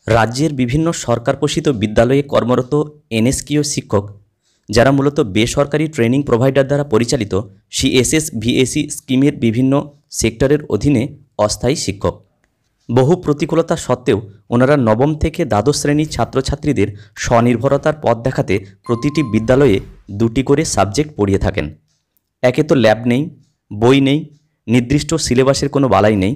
রাজ্যের বিভিন্ন সরকার পোষিত বিদ্যালয়ে কর্মরত এনএসকিউ শিক্ষক যারা মূলত বেসরকারি ট্রেনিং প্রোভাইডার দ্বারা পরিচালিত সিএসএস ভিএসি স্কিমের বিভিন্ন সেক্টরের অধীনে অস্থায়ী শিক্ষক। বহু প্রতিকূলতা সত্ত্বেও ওনারা নবম থেকে দ্বাদশ শ্রেণীর ছাত্রছাত্রীদের স্বনির্ভরতার পথ দেখাতে প্রতিটি বিদ্যালয়ে 2টি করে সাবজেক্ট পড়িয়ে থাকেন। একে তো ল্যাব নেই, বই নেই, নির্দিষ্ট সিলেবাসের কোনো বালাই নেই,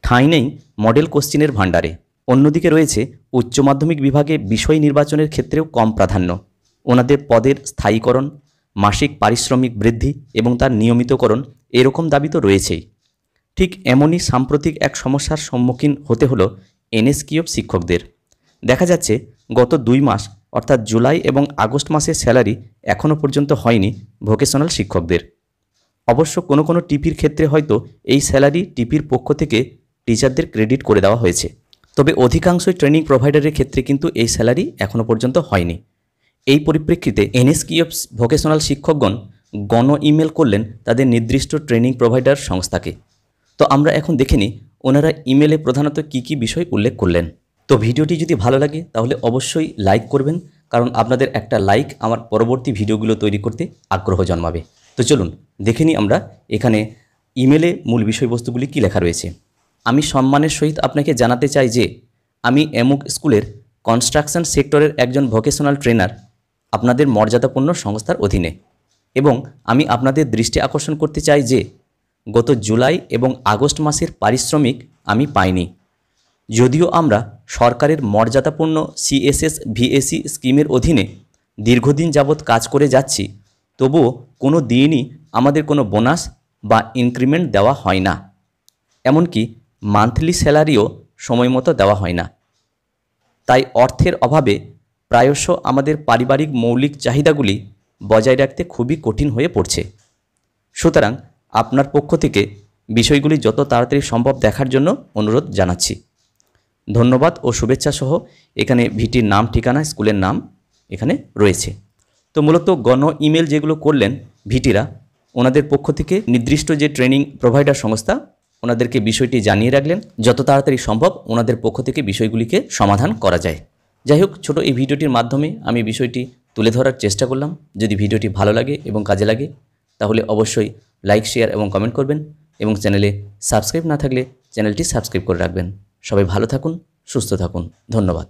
ঠাঁই নেই মডেল কোশ্চেনের ভাণ্ডারে। অন্যদিকে রয়েছে উচ্চ মাধ্যমিক বিভাগে বিষয় নির্বাচনের ক্ষেত্রেও কম প্রাধান্য। ওনাদের পদের স্থায়ীকরণ, মাসিক পারিশ্রমিক বৃদ্ধি এবং তার নিয়মিতকরণ এরকম দাবি তো রয়েছেই। ঠিক এমনই সাম্প্রতিক এক সমস্যার সম্মুখীন হতে হলো এনএসকিউ শিক্ষকদের। দেখা যাচ্ছে গত 2 মাস অর্থাৎ জুলাই এবং আগস্ট মাসের স্যালারি এখনও পর্যন্ত হয়নি ভোকেশনাল শিক্ষকদের। অবশ্য কোনো কোনো টিপির ক্ষেত্রে হয়তো এই স্যালারি টিপির পক্ষ থেকে টিচারদের ক্রেডিট করে দেওয়া হয়েছে, তবে অধিকাংশই ট্রেনিং প্রোভাইডারের ক্ষেত্রে কিন্তু এই স্যালারি এখনও পর্যন্ত হয়নি। এই পরিপ্রেক্ষিতে এনএসকিউ ভোকেশনাল শিক্ষকগণ গণ ইমেল করলেন তাদের নির্দিষ্ট ট্রেনিং প্রোভাইডার সংস্থাকে। তো আমরা এখন দেখে নিই ওনারা ইমেলে প্রধানত কী কী বিষয় উল্লেখ করলেন। তো ভিডিওটি যদি ভালো লাগে তাহলে অবশ্যই লাইক করবেন, কারণ আপনাদের একটা লাইক আমার পরবর্তী ভিডিওগুলো তৈরি করতে আগ্রহ জন্মাবে। তো চলুন দেখে নিই আমরা এখানে ইমেলে মূল বিষয়বস্তুগুলি কী লেখা রয়েছে। আমি সম্মানের সহিত আপনাকে জানাতে চাই যে আমি এমুক স্কুলের কনস্ট্রাকশন সেক্টরের একজন ভোকেশনাল ট্রেনার আপনাদের মর্যাদাপূর্ণ সংস্থার অধীনে, এবং আমি আপনাদের দৃষ্টি আকর্ষণ করতে চাই যে গত জুলাই এবং আগস্ট মাসের পারিশ্রমিক আমি পাইনি। যদিও আমরা সরকারের মর্যাদাপূর্ণ সিএসএস ভিএসি স্কিমের অধীনে দীর্ঘদিন যাবৎ কাজ করে যাচ্ছি, তবুও কোনো দিনই আমাদের কোনো বোনাস বা ইনক্রিমেন্ট দেওয়া হয় না, এমনকি মান্থলি স্যালারিও সময়মতো দেওয়া হয় না। তাই অর্থের অভাবে প্রায়শ আমাদের পারিবারিক মৌলিক চাহিদাগুলি বজায় রাখতে খুবই কঠিন হয়ে পড়ছে। সুতরাং আপনার পক্ষ থেকে বিষয়গুলি যত তাড়াতাড়ি সম্ভব দেখার জন্য অনুরোধ জানাচ্ছি। ধন্যবাদ ও শুভেচ্ছা সহ এখানে ভিটির নাম, ঠিকানা, স্কুলের নাম এখানে রয়েছে। তো মূলত গণ ইমেল যেগুলো করলেন ভিটিরা, ওনাদের পক্ষ থেকে নির্দিষ্ট যে ট্রেনিং প্রোভাইডার সংস্থা ওনাদেরকে বিষয়টি জানিয়ে রাখলেন যত তাড়াতাড়ি সম্ভব ওনাদের পক্ষ থেকে বিষয়গুলিকে সমাধান করা যায়। যাই হোক, ছোট এই ভিডিওটির মাধ্যমে আমি বিষয়টি তুলে ধরার চেষ্টা করলাম। যদি ভিডিওটি ভালো লাগে এবং কাজে লাগে তাহলে অবশ্যই লাইক, শেয়ার এবং কমেন্ট করবেন, এবং চ্যানেলে সাবস্ক্রাইব না থাকলে চ্যানেলটি সাবস্ক্রাইব করে রাখবেন। সবাই ভালো থাকুন, সুস্থ থাকুন। ধন্যবাদ।